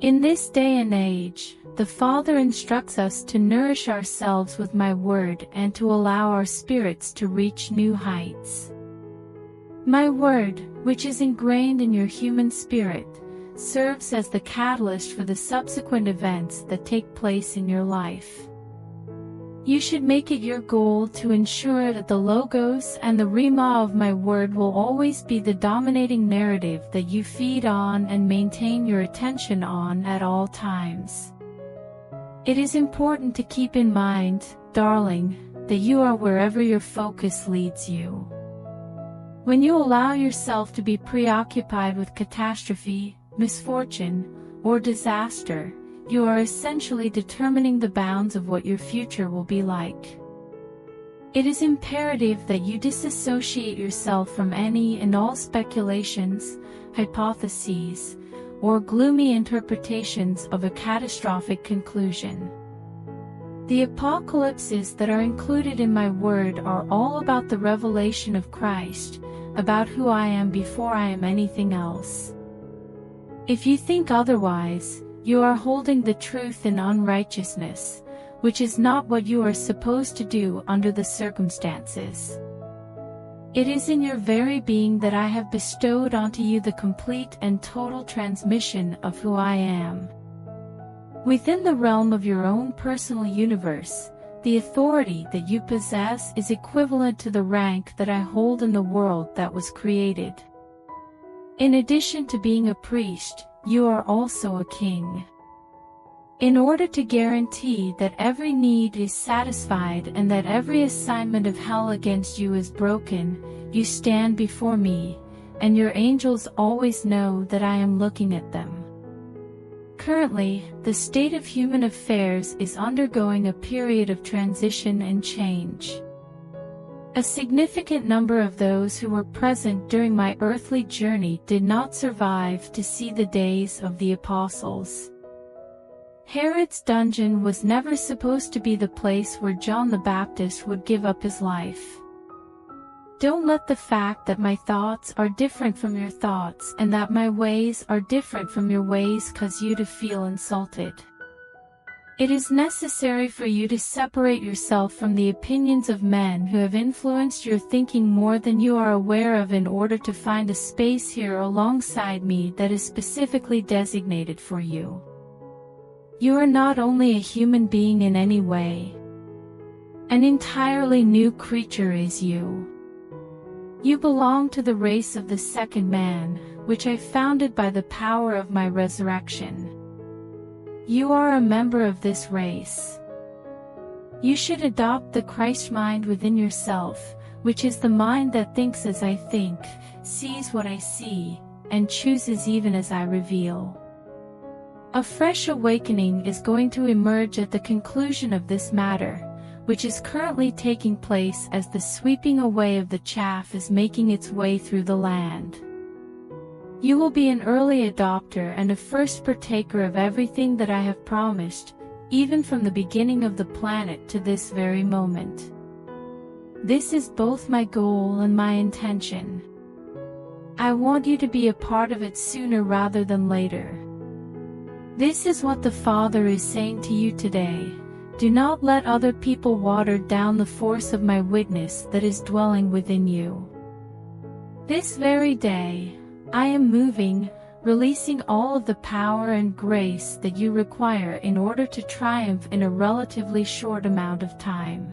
In this day and age, the Father instructs us to nourish ourselves with my word and to allow our spirits to reach new heights. My word, which is ingrained in your human spirit, serves as the catalyst for the subsequent events that take place in your life. You should make it your goal to ensure that the logos and the rhema of my word will always be the dominating narrative that you feed on and maintain your attention on at all times. It is important to keep in mind, darling, that you are wherever your focus leads you. When you allow yourself to be preoccupied with catastrophe, misfortune, or disaster, you are essentially determining the bounds of what your future will be like. It is imperative that you disassociate yourself from any and all speculations, hypotheses, or gloomy interpretations of a catastrophic conclusion. The apocalypses that are included in my word are all about the revelation of Christ, about who I am before I am anything else. If you think otherwise, you are holding the truth in unrighteousness, which is not what you are supposed to do under the circumstances. It is in your very being that I have bestowed onto you the complete and total transmission of who I am. Within the realm of your own personal universe, the authority that you possess is equivalent to the rank that I hold in the world that was created. In addition to being a priest, you are also a king. In order to guarantee that every need is satisfied and that every assignment of hell against you is broken, you stand before me, and your angels always know that I am looking at them. Currently, the state of human affairs is undergoing a period of transition and change. A significant number of those who were present during my earthly journey did not survive to see the days of the apostles. Herod's dungeon was never supposed to be the place where John the Baptist would give up his life. Don't let the fact that my thoughts are different from your thoughts and that my ways are different from your ways cause you to feel insulted. It is necessary for you to separate yourself from the opinions of men who have influenced your thinking more than you are aware of in order to find a space here alongside me that is specifically designated for you. You are not only a human being in any way. An entirely new creature is you. You belong to the race of the second man, which I founded by the power of my resurrection. You are a member of this race. You should adopt the Christ mind within yourself, which is the mind that thinks as I think, sees what I see, and chooses even as I reveal. A fresh awakening is going to emerge at the conclusion of this matter, which is currently taking place as the sweeping away of the chaff is making its way through the land. You will be an early adopter and a first partaker of everything that I have promised, even from the beginning of the planet to this very moment. This is both my goal and my intention. I want you to be a part of it sooner rather than later. This is what the Father is saying to you today. Do not let other people water down the force of my witness that is dwelling within you. This very day, I am moving, releasing all of the power and grace that you require in order to triumph in a relatively short amount of time.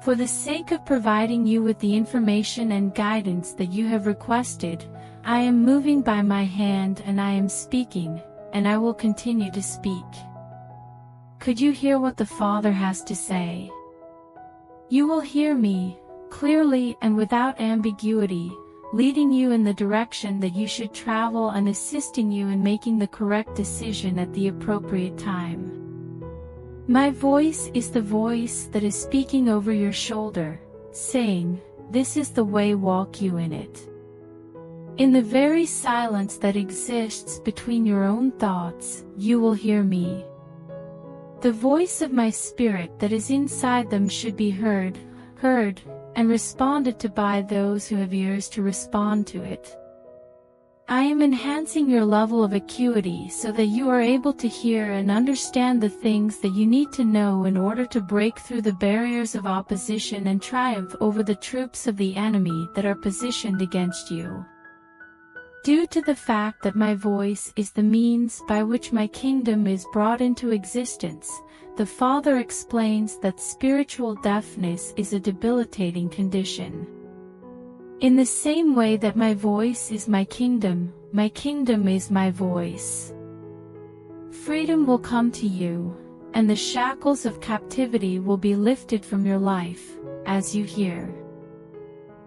For the sake of providing you with the information and guidance that you have requested, I am moving by my hand and I am speaking, and I will continue to speak. Could you hear what the Father has to say? You will hear me, clearly and without ambiguity, leading you in the direction that you should travel and assisting you in making the correct decision at the appropriate time. My voice is the voice that is speaking over your shoulder, saying, "This is the way, walk you in it." In the very silence that exists between your own thoughts, you will hear me. The voice of my spirit that is inside them should be heard, and responded to by those who have ears to respond to it. I am enhancing your level of acuity so that you are able to hear and understand the things that you need to know in order to break through the barriers of opposition and triumph over the troops of the enemy that are positioned against you. Due to the fact that my voice is the means by which my kingdom is brought into existence, the Father explains that spiritual deafness is a debilitating condition. In the same way that my voice is my kingdom is my voice. Freedom will come to you, and the shackles of captivity will be lifted from your life, as you hear.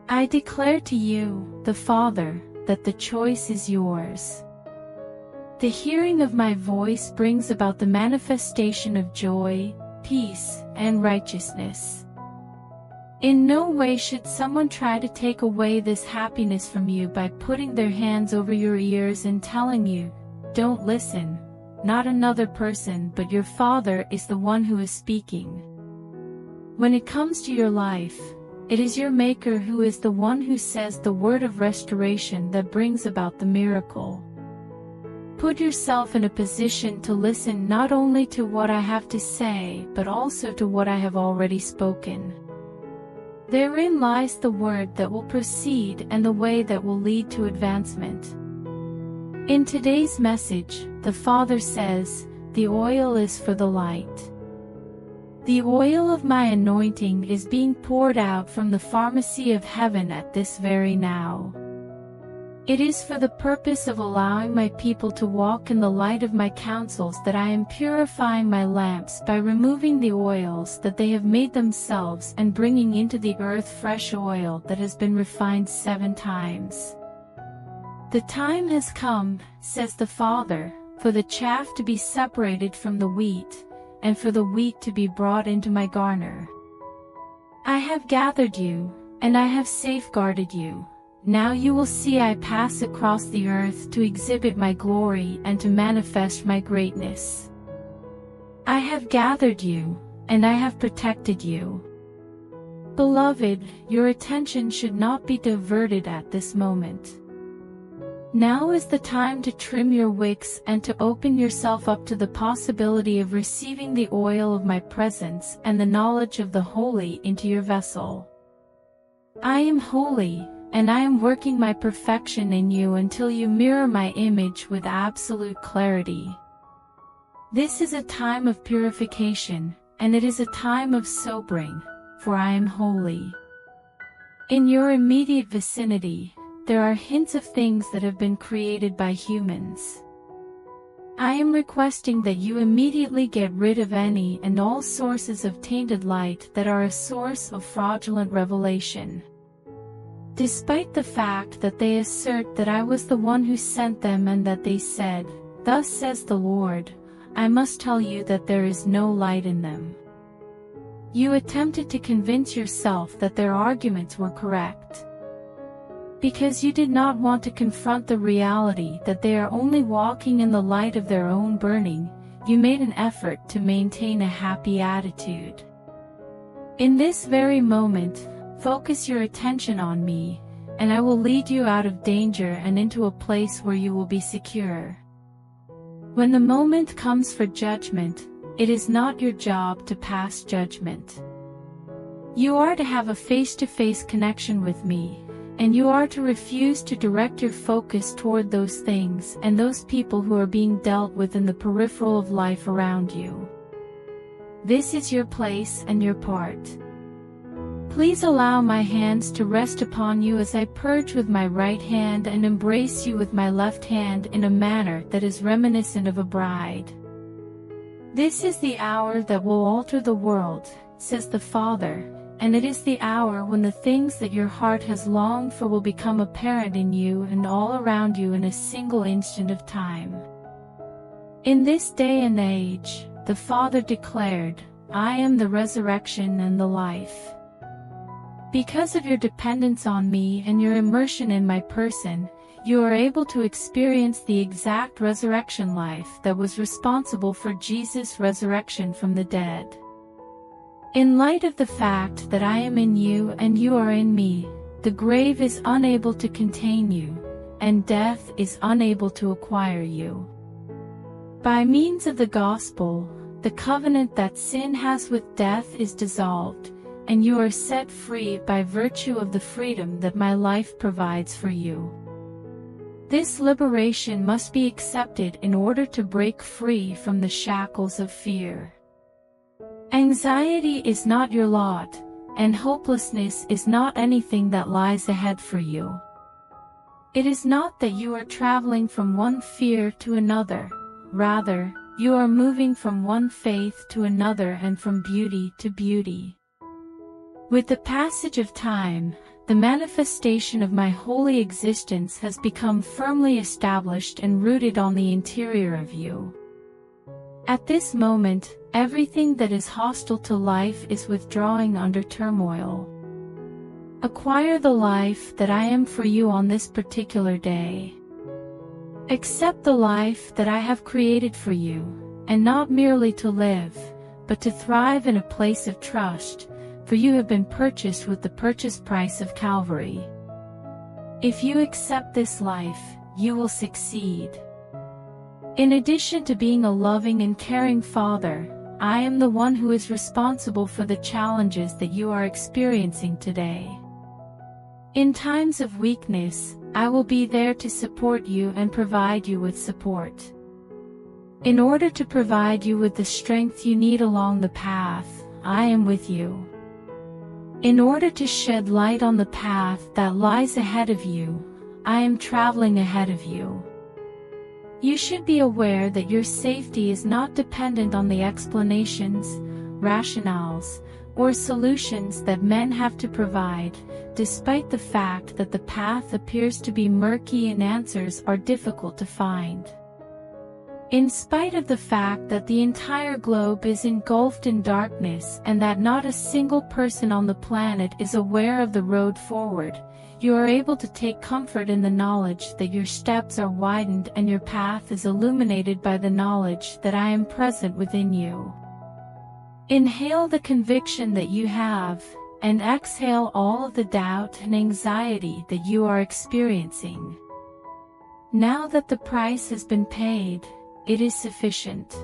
I declare to you, the Father, that the choice is yours. The hearing of my voice brings about the manifestation of joy, peace, and righteousness. In no way should someone try to take away this happiness from you by putting their hands over your ears and telling you, "Don't listen." Not another person but your Father is the one who is speaking. When it comes to your life, it is your Maker who is the one who says the word of restoration that brings about the miracle. Put yourself in a position to listen not only to what I have to say but also to what I have already spoken. Therein lies the word that will proceed and the way that will lead to advancement. In today's message, the Father says, "The oil is for the light." The oil of my anointing is being poured out from the pharmacy of heaven at this very now. It is for the purpose of allowing my people to walk in the light of my counsels that I am purifying my lamps by removing the oils that they have made themselves and bringing into the earth fresh oil that has been refined 7 times. The time has come, says the Father, for the chaff to be separated from the wheat, and for the wheat to be brought into my garner. I have gathered you, and I have safeguarded you. Now you will see I pass across the earth to exhibit my glory and to manifest my greatness. I have gathered you, and I have protected you. Beloved, your attention should not be diverted at this moment. Now is the time to trim your wicks and to open yourself up to the possibility of receiving the oil of my presence and the knowledge of the holy into your vessel. I am holy, and I am working my perfection in you until you mirror my image with absolute clarity. This is a time of purification, and it is a time of sobering, for I am holy. In your immediate vicinity, there are hints of things that have been created by humans. I am requesting that you immediately get rid of any and all sources of tainted light that are a source of fraudulent revelation. Despite the fact that they assert that I was the one who sent them and that they said, "Thus says the Lord," I must tell you that there is no light in them. You attempted to convince yourself that their arguments were correct. Because you did not want to confront the reality that they are only walking in the light of their own burning, you made an effort to maintain a happy attitude. In this very moment, focus your attention on me, and I will lead you out of danger and into a place where you will be secure. When the moment comes for judgment, it is not your job to pass judgment. You are to have a face-to-face connection with me, and you are to refuse to direct your focus toward those things and those people who are being dealt with in the peripheral of life around you. This is your place and your part. Please allow my hands to rest upon you as I purge with my right hand and embrace you with my left hand in a manner that is reminiscent of a bride. This is the hour that will alter the world, says the Father, and it is the hour when the things that your heart has longed for will become apparent in you and all around you in a single instant of time. In this day and age, the Father declared, "I am the resurrection and the life." Because of your dependence on me and your immersion in my person, you are able to experience the exact resurrection life that was responsible for Jesus' resurrection from the dead. In light of the fact that I am in you and you are in me, the grave is unable to contain you, and death is unable to acquire you. By means of the gospel, the covenant that sin has with death is dissolved, and you are set free by virtue of the freedom that my life provides for you. This liberation must be accepted in order to break free from the shackles of fear. Anxiety is not your lot, and hopelessness is not anything that lies ahead for you. It is not that you are traveling from one fear to another, rather, you are moving from one faith to another and from beauty to beauty. With the passage of time, the manifestation of my holy existence has become firmly established and rooted on the interior of you. At this moment, everything that is hostile to life is withdrawing under turmoil. Acquire the life that I am for you on this particular day. Accept the life that I have created for you, and not merely to live, but to thrive in a place of trust, for you have been purchased with the purchase price of Calvary. If you accept this life, you will succeed. In addition to being a loving and caring father, I am the one who is responsible for the challenges that you are experiencing today. In times of weakness, I will be there to support you and provide you with support. In order to provide you with the strength you need along the path, I am with you. In order to shed light on the path that lies ahead of you, I am traveling ahead of you. You should be aware that your safety is not dependent on the explanations, rationales, or solutions that men have to provide, despite the fact that the path appears to be murky and answers are difficult to find. In spite of the fact that the entire globe is engulfed in darkness and that not a single person on the planet is aware of the road forward, you are able to take comfort in the knowledge that your steps are widened and your path is illuminated by the knowledge that I am present within you. Inhale the conviction that you have, and exhale all of the doubt and anxiety that you are experiencing. Now that the price has been paid, it is sufficient.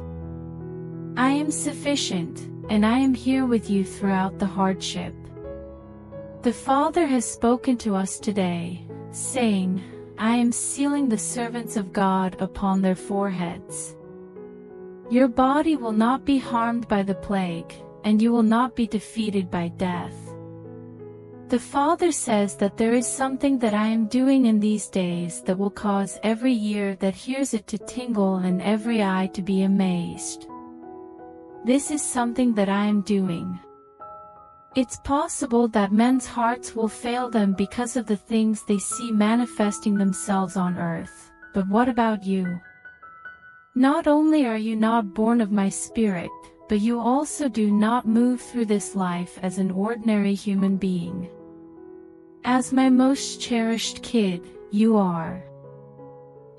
I am sufficient, and I am here with you throughout the hardship. The Father has spoken to us today, saying, I am sealing the servants of God upon their foreheads. Your body will not be harmed by the plague, and you will not be defeated by death. The Father says that there is something that I am doing in these days that will cause every ear that hears it to tingle and every eye to be amazed. This is something that I am doing. It's possible that men's hearts will fail them because of the things they see manifesting themselves on earth, but what about you? Not only are you not born of my spirit, but you also do not move through this life as an ordinary human being. As my most cherished kid, you are.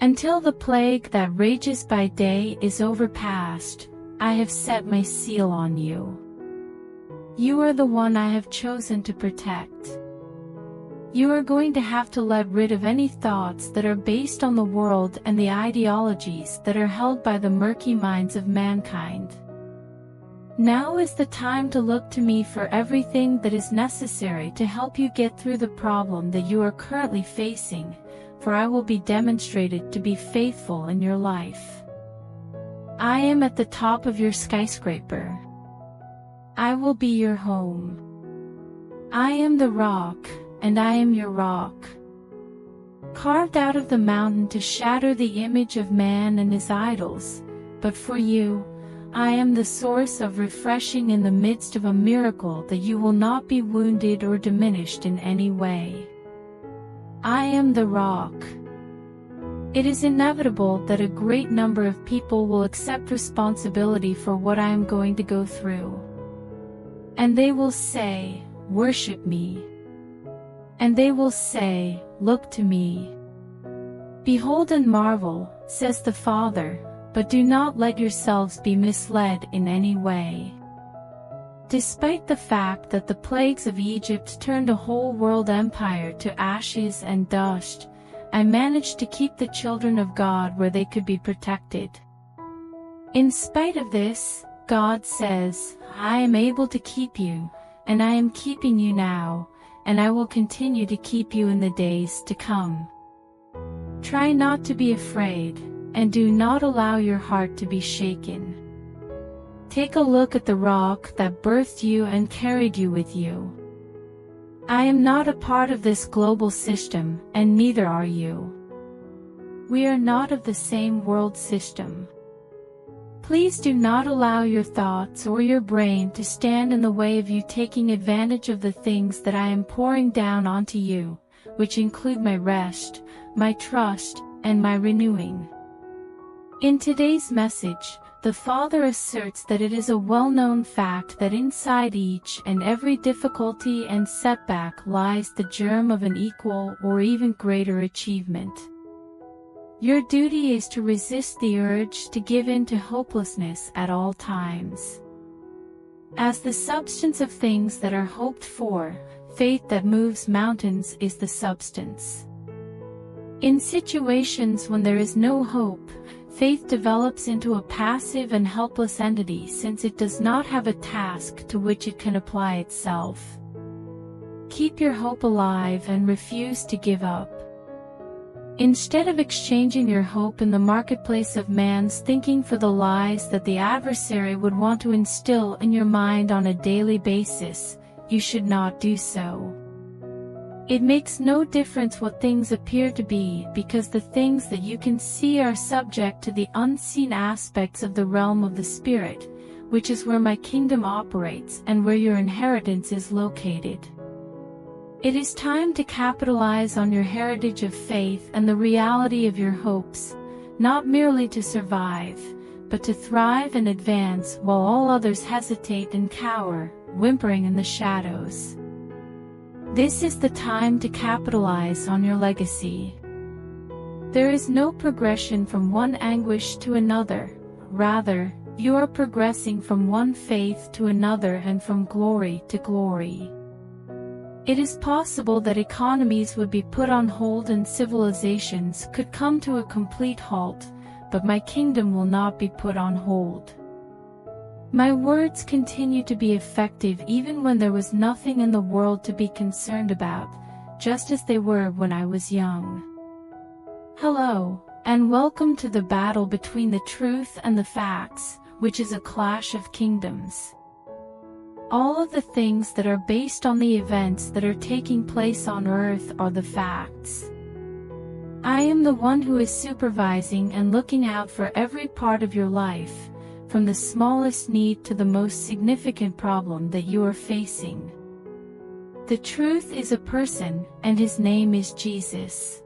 Until the plague that rages by day is overpassed, I have set my seal on you. You are the one I have chosen to protect. You are going to have to let rid of any thoughts that are based on the world and the ideologies that are held by the murky minds of mankind. Now is the time to look to me for everything that is necessary to help you get through the problem that you are currently facing, for I will be demonstrated to be faithful in your life. I am at the top of your skyscraper. I will be your home. I am the rock, and I am your rock. Carved out of the mountain to shatter the image of man and his idols, but for you, I am the source of refreshing in the midst of a miracle that you will not be wounded or diminished in any way. I am the rock. It is inevitable that a great number of people will accept responsibility for what I am going to go through. And they will say, worship me. And they will say, look to me. Behold and marvel, says the Father, but do not let yourselves be misled in any way. Despite the fact that the plagues of Egypt turned a whole world empire to ashes and dust, I managed to keep the children of God where they could be protected. In spite of this, God says, I am able to keep you, and I am keeping you now, and I will continue to keep you in the days to come. Try not to be afraid, and do not allow your heart to be shaken. Take a look at the rock that birthed you and carried you with you. I am not a part of this global system, and neither are you. We are not of the same world system. Please do not allow your thoughts or your brain to stand in the way of you taking advantage of the things that I am pouring down onto you, which include my rest, my trust, and my renewing. In today's message, the Father asserts that it is a well-known fact that inside each and every difficulty and setback lies the germ of an equal or even greater achievement. Your duty is to resist the urge to give in to hopelessness at all times. As the substance of things that are hoped for, faith that moves mountains is the substance. In situations when there is no hope, faith develops into a passive and helpless entity since it does not have a task to which it can apply itself. Keep your hope alive and refuse to give up. Instead of exchanging your hope in the marketplace of man's thinking for the lies that the adversary would want to instill in your mind on a daily basis, you should not do so. It makes no difference what things appear to be, because the things that you can see are subject to the unseen aspects of the realm of the Spirit, which is where my kingdom operates and where your inheritance is located. It is time to capitalize on your heritage of faith and the reality of your hopes, not merely to survive, but to thrive and advance while all others hesitate and cower, whimpering in the shadows. This is the time to capitalize on your legacy. There is no progression from one anguish to another, rather, you are progressing from one faith to another and from glory to glory. It is possible that economies would be put on hold and civilizations could come to a complete halt, but my kingdom will not be put on hold. My words continue to be effective even when there was nothing in the world to be concerned about, just as they were when I was young. Hello, and welcome to the battle between the truth and the facts, which is a clash of kingdoms. All of the things that are based on the events that are taking place on earth are the facts. I am the one who is supervising and looking out for every part of your life, from the smallest need to the most significant problem that you are facing. The truth is a person, and his name is Jesus.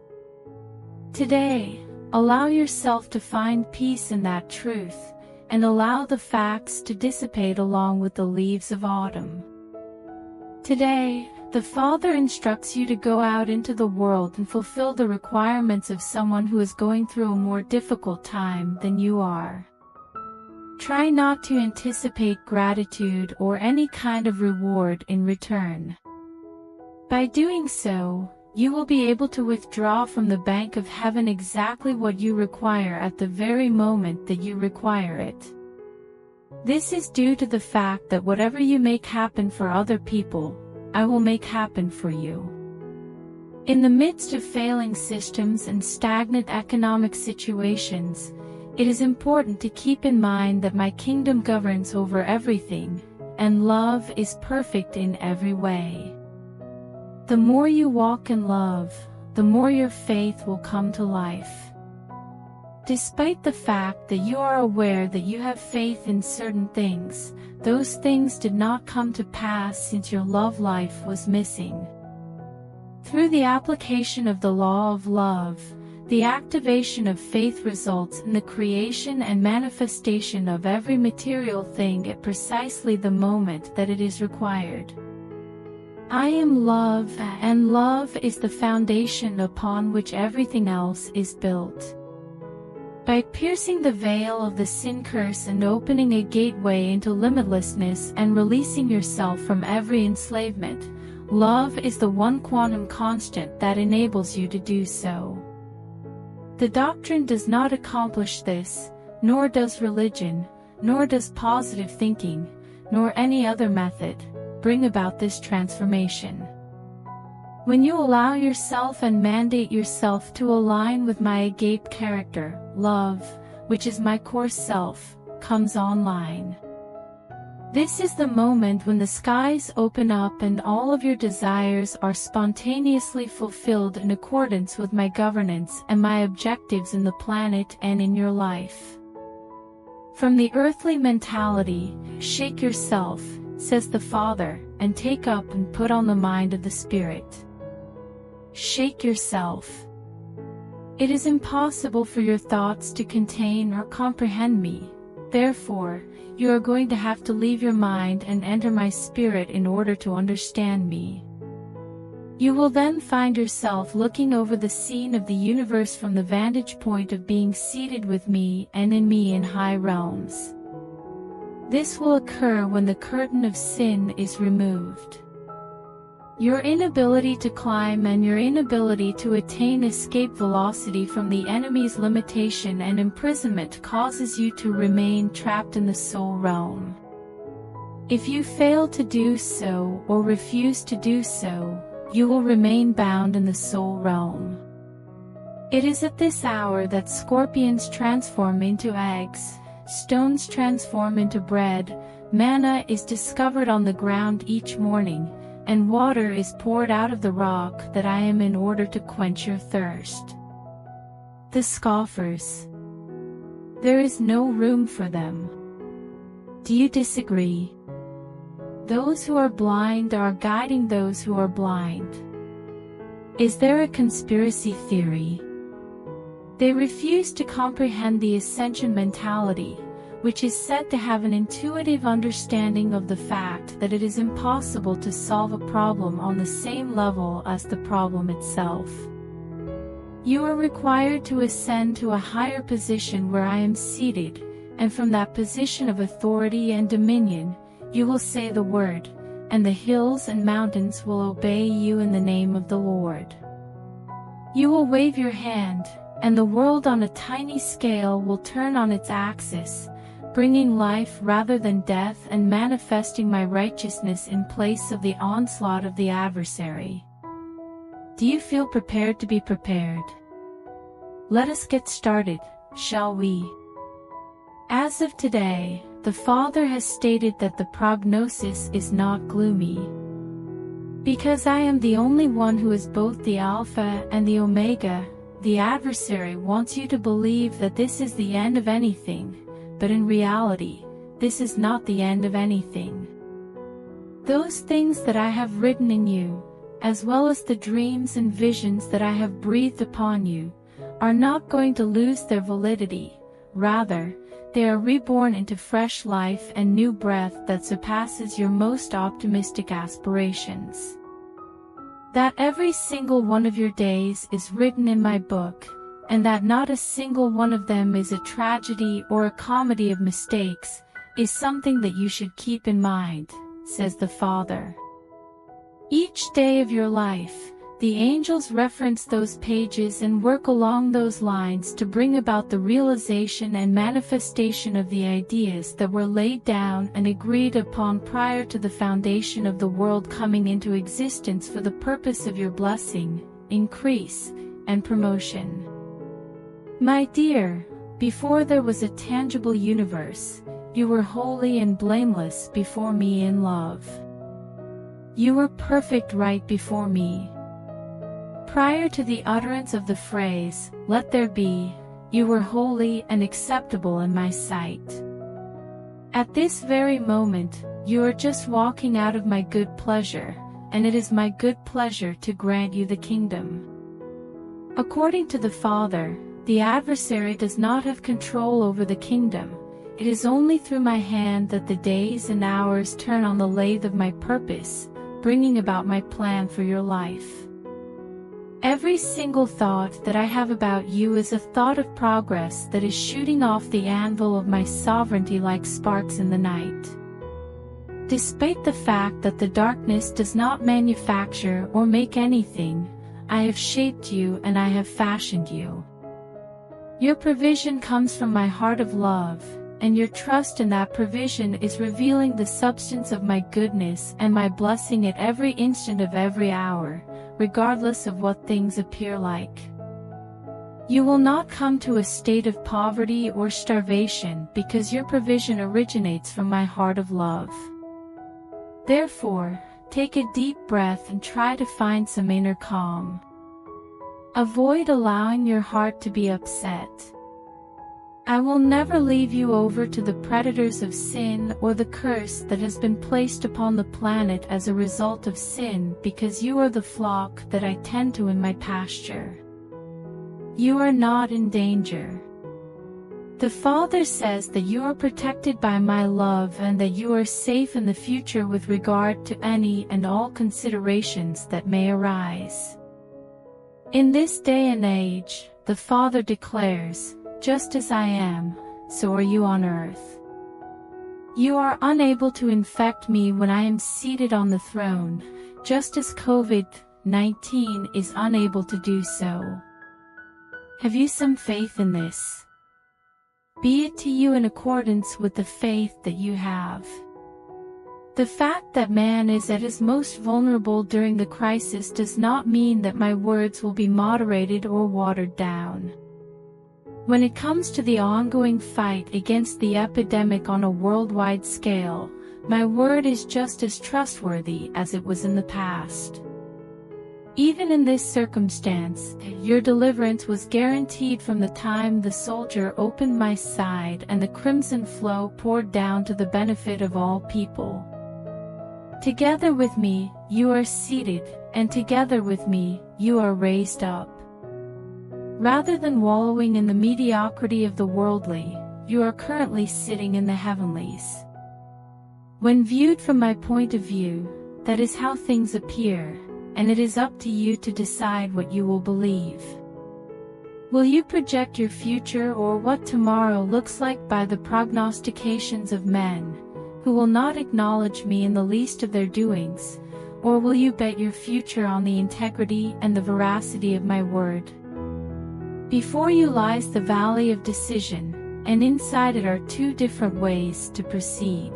Today, allow yourself to find peace in that truth, and allow the facts to dissipate along with the leaves of autumn. Today, the Father instructs you to go out into the world and fulfill the requirements of someone who is going through a more difficult time than you are. Try not to anticipate gratitude or any kind of reward in return. By doing so, you will be able to withdraw from the bank of heaven exactly what you require at the very moment that you require it. This is due to the fact that whatever you make happen for other people, I will make happen for you. In the midst of failing systems and stagnant economic situations, it is important to keep in mind that my kingdom governs over everything, and love is perfect in every way. The more you walk in love, the more your faith will come to life. Despite the fact that you are aware that you have faith in certain things, those things did not come to pass since your love life was missing. Through the application of the law of love, the activation of faith results in the creation and manifestation of every material thing at precisely the moment that it is required. I am love, and love is the foundation upon which everything else is built. By piercing the veil of the sin curse and opening a gateway into limitlessness and releasing yourself from every enslavement, love is the one quantum constant that enables you to do so. The doctrine does not accomplish this, nor does religion, nor does positive thinking, nor any other method, bring about this transformation. When you allow yourself and mandate yourself to align with my agape character, love, which is my core self, comes online. This is the moment when the skies open up and all of your desires are spontaneously fulfilled in accordance with my governance and my objectives in the planet and in your life. From the earthly mentality, shake yourself, says the Father, and take up and put on the mind of the Spirit. Shake yourself. It is impossible for your thoughts to contain or comprehend me. Therefore, you are going to have to leave your mind and enter my spirit in order to understand me. You will then find yourself looking over the scene of the universe from the vantage point of being seated with me and in me in high realms. This will occur when the curtain of sin is removed. Your inability to climb and your inability to attain escape velocity from the enemy's limitation and imprisonment causes you to remain trapped in the soul realm. If you fail to do so or refuse to do so, you will remain bound in the soul realm. It is at this hour that scorpions transform into eggs, stones transform into bread, manna is discovered on the ground each morning, and water is poured out of the rock that I am in order to quench your thirst. The scoffers. There is no room for them. Do you disagree? Those who are blind are guiding those who are blind. Is there a conspiracy theory? They refuse to comprehend the ascension mentality, which is said to have an intuitive understanding of the fact that it is impossible to solve a problem on the same level as the problem itself. You are required to ascend to a higher position where I am seated, and from that position of authority and dominion, you will say the word, and the hills and mountains will obey you in the name of the Lord. You will wave your hand, and the world on a tiny scale will turn on its axis, bringing life rather than death and manifesting my righteousness in place of the onslaught of the adversary. Do you feel prepared to be prepared? Let us get started, shall we? As of today, the Father has stated that the prognosis is not gloomy. Because I am the only one who is both the Alpha and the Omega, the adversary wants you to believe that this is the end of anything, but in reality, this is not the end of anything. Those things that I have written in you, as well as the dreams and visions that I have breathed upon you, are not going to lose their validity. Rather, they are reborn into fresh life and new breath that surpasses your most optimistic aspirations. That every single one of your days is written in my book, and that not a single one of them is a tragedy or a comedy of mistakes, is something that you should keep in mind, says the Father. Each day of your life, the angels reference those pages and work along those lines to bring about the realization and manifestation of the ideas that were laid down and agreed upon prior to the foundation of the world coming into existence for the purpose of your blessing, increase, and promotion. My dear, before there was a tangible universe, you were holy and blameless before me in love. You were perfect right before me. Prior to the utterance of the phrase, "Let there be," you were holy and acceptable in my sight. At this very moment, you are just walking out of my good pleasure, and it is my good pleasure to grant you the kingdom. According to the Father, the adversary does not have control over the kingdom. It is only through my hand that the days and hours turn on the lathe of my purpose, bringing about my plan for your life. Every single thought that I have about you is a thought of progress that is shooting off the anvil of my sovereignty like sparks in the night. Despite the fact that the darkness does not manufacture or make anything, I have shaped you and I have fashioned you. Your provision comes from my heart of love, and your trust in that provision is revealing the substance of my goodness and my blessing at every instant of every hour, regardless of what things appear like. You will not come to a state of poverty or starvation because your provision originates from my heart of love. Therefore, take a deep breath and try to find some inner calm. Avoid allowing your heart to be upset. I will never leave you over to the predators of sin or the curse that has been placed upon the planet as a result of sin, because you are the flock that I tend to in my pasture. You are not in danger. The Father says that you are protected by my love and that you are safe in the future with regard to any and all considerations that may arise. In this day and age, the Father declares, just as I am, so are you on earth. You are unable to infect me when I am seated on the throne, just as COVID-19 is unable to do so. Have you some faith in this? Be it to you in accordance with the faith that you have. The fact that man is at his most vulnerable during the crisis does not mean that my words will be moderated or watered down. When it comes to the ongoing fight against the epidemic on a worldwide scale, my word is just as trustworthy as it was in the past. Even in this circumstance, your deliverance was guaranteed from the time the soldier opened my side and the crimson flow poured down to the benefit of all people. Together with me, you are seated, and together with me, you are raised up. Rather than wallowing in the mediocrity of the worldly, you are currently sitting in the heavenlies. When viewed from my point of view, that is how things appear, and it is up to you to decide what you will believe. Will you project your future or what tomorrow looks like by the prognostications of men, who will not acknowledge me in the least of their doings, or will you bet your future on the integrity and the veracity of my word? Before you lies the valley of decision, and inside it are two different ways to proceed.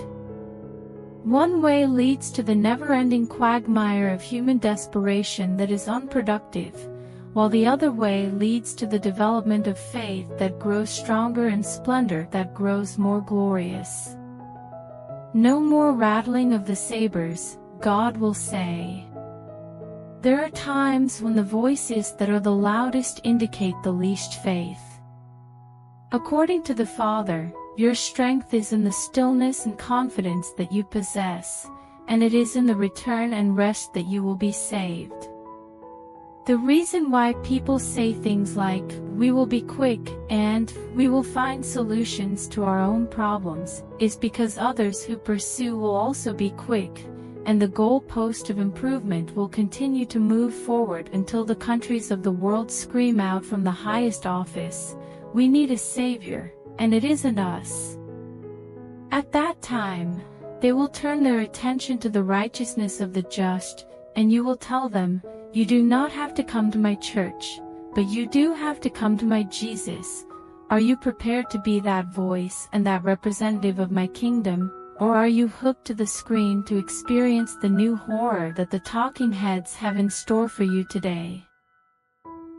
One way leads to the never-ending quagmire of human desperation that is unproductive, while the other way leads to the development of faith that grows stronger and splendor that grows more glorious. No more rattling of the sabers, God will say. There are times when the voices that are the loudest indicate the least faith. According to the Father, your strength is in the stillness and confidence that you possess, and it is in the return and rest that you will be saved. The reason why people say things like, we will be quick, and we will find solutions to our own problems, is because others who pursue will also be quick, and the goalpost of improvement will continue to move forward until the countries of the world scream out from the highest office, we need a savior, and it isn't us. At that time, they will turn their attention to the righteousness of the just, and you will tell them, you do not have to come to my church, but you do have to come to my Jesus. Are you prepared to be that voice and that representative of my kingdom, or are you hooked to the screen to experience the new horror that the talking heads have in store for you today?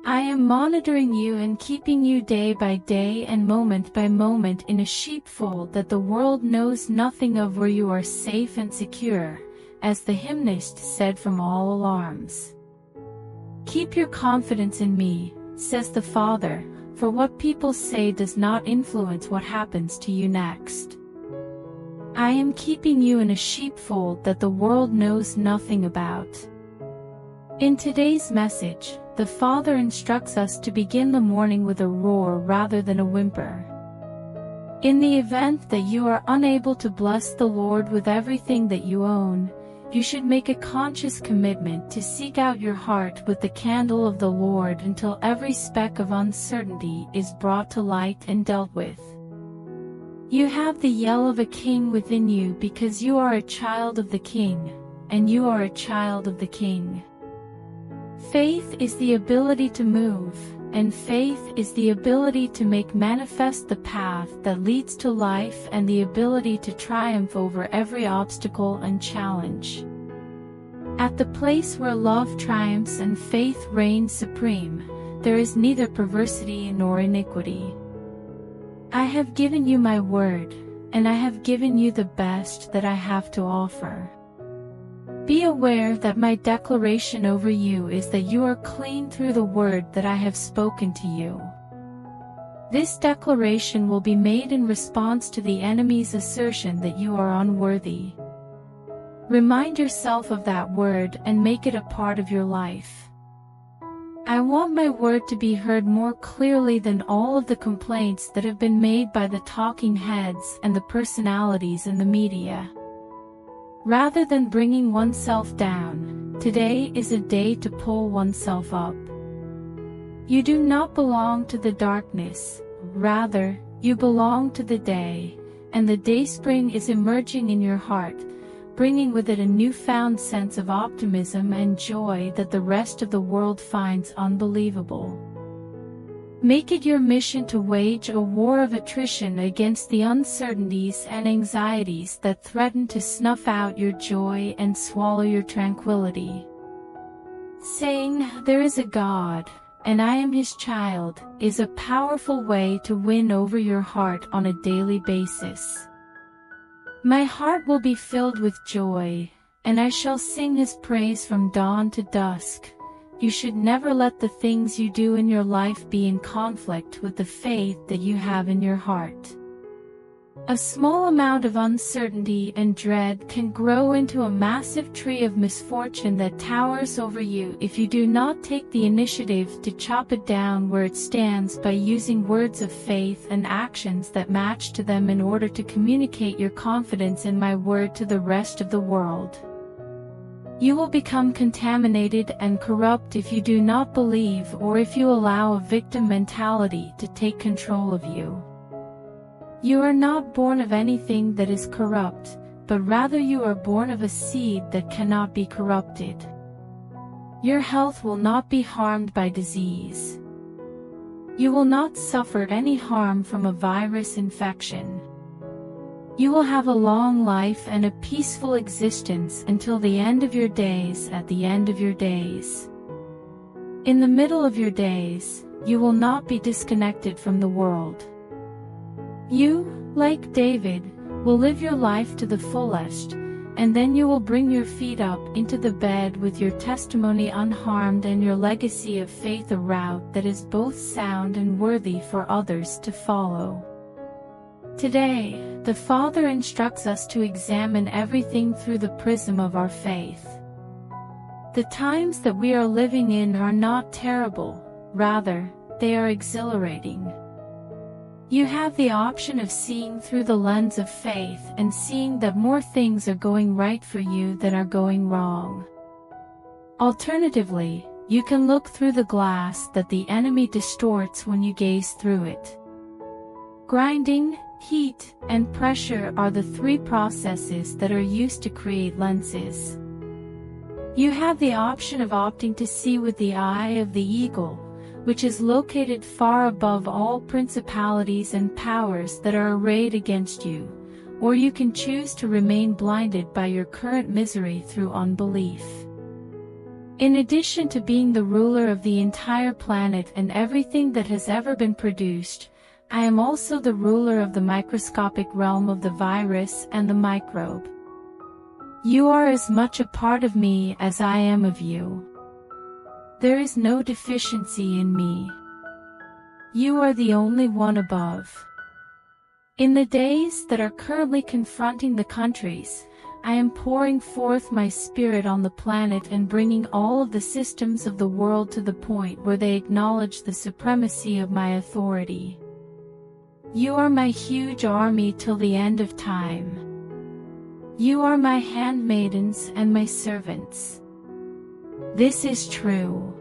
I am monitoring you and keeping you day by day and moment by moment in a sheepfold that the world knows nothing of, where you are safe and secure, as the hymnist said, from all alarms. Keep your confidence in me, says the Father, for what people say does not influence what happens to you next. I am keeping you in a sheepfold that the world knows nothing about. In today's message, the Father instructs us to begin the morning with a roar rather than a whimper. In the event that you are unable to bless the Lord with everything that you own, you should make a conscious commitment to seek out your heart with the candle of the Lord until every speck of uncertainty is brought to light and dealt with. You have the yell of a king within you because you are a child of the King, and you are a child of the King. Faith is the ability to move, and faith is the ability to make manifest the path that leads to life and the ability to triumph over every obstacle and challenge. At the place where love triumphs and faith reigns supreme, there is neither perversity nor iniquity. I have given you my word, and I have given you the best that I have to offer. Be aware that my declaration over you is that you are clean through the word that I have spoken to you. This declaration will be made in response to the enemy's assertion that you are unworthy. Remind yourself of that word and make it a part of your life. I want my word to be heard more clearly than all of the complaints that have been made by the talking heads and the personalities in the media. Rather than bringing oneself down, today is a day to pull oneself up. You do not belong to the darkness, rather, you belong to the day, and the dayspring is emerging in your heart, bringing with it a newfound sense of optimism and joy that the rest of the world finds unbelievable. Make it your mission to wage a war of attrition against the uncertainties and anxieties that threaten to snuff out your joy and swallow your tranquility. Saying, "There is a God, and I am His child," is a powerful way to win over your heart on a daily basis. My heart will be filled with joy, and I shall sing His praise from dawn to dusk. You should never let the things you do in your life be in conflict with the faith that you have in your heart. A small amount of uncertainty and dread can grow into a massive tree of misfortune that towers over you if you do not take the initiative to chop it down where it stands by using words of faith and actions that match to them in order to communicate your confidence in my word to the rest of the world. You will become contaminated and corrupt if you do not believe or if you allow a victim mentality to take control of you. You are not born of anything that is corrupt, but rather you are born of a seed that cannot be corrupted. Your health will not be harmed by disease. You will not suffer any harm from a virus infection. You will have a long life and a peaceful existence until the end of your days at the end of your days. In the middle of your days, you will not be disconnected from the world. You, like David, will live your life to the fullest, and then you will bring your feet up into the bed with your testimony unharmed and your legacy of faith a route that is both sound and worthy for others to follow. Today, the Father instructs us to examine everything through the prism of our faith. The times that we are living in are not terrible, rather, they are exhilarating. You have the option of seeing through the lens of faith and seeing that more things are going right for you than are going wrong. Alternatively, you can look through the glass that the enemy distorts when you gaze through it. Grinding, heat, and pressure are the three processes that are used to create lenses. You have the option of opting to see with the eye of the eagle, which is located far above all principalities and powers that are arrayed against you, or you can choose to remain blinded by your current misery through unbelief. In addition to being the ruler of the entire planet and everything that has ever been produced, I am also the ruler of the microscopic realm of the virus and the microbe. You are as much a part of me as I am of you. There is no deficiency in me. You are the only one above. In the days that are currently confronting the countries, I am pouring forth my spirit on the planet and bringing all of the systems of the world to the point where they acknowledge the supremacy of my authority. You are my huge army till the end of time. You are my handmaidens and my servants. This is true.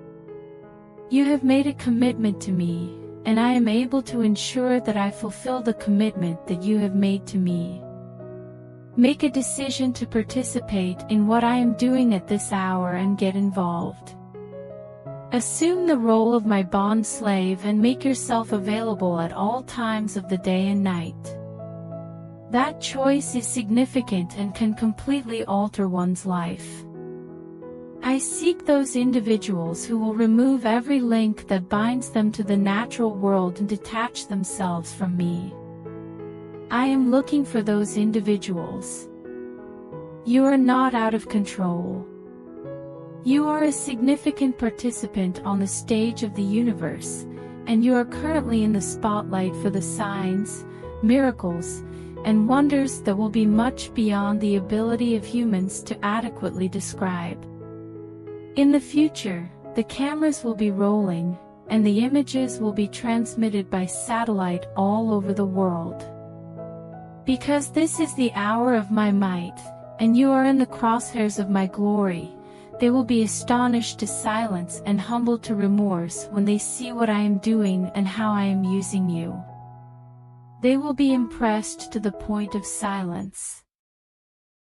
You have made a commitment to me, and I am able to ensure that I fulfill the commitment that you have made to me. Make a decision to participate in what I am doing at this hour and get involved. Assume the role of my bond slave and make yourself available at all times of the day and night. That choice is significant and can completely alter one's life. I seek those individuals who will remove every link that binds them to the natural world and detach themselves from me. I am looking for those individuals. You are not out of control. You are a significant participant on the stage of the universe, and you are currently in the spotlight for the signs, miracles, and wonders that will be much beyond the ability of humans to adequately describe. In the future, the cameras will be rolling, and the images will be transmitted by satellite all over the world. Because this is the hour of my might, and you are in the crosshairs of my glory, they will be astonished to silence and humbled to remorse when they see what I am doing and how I am using you. They will be impressed to the point of silence.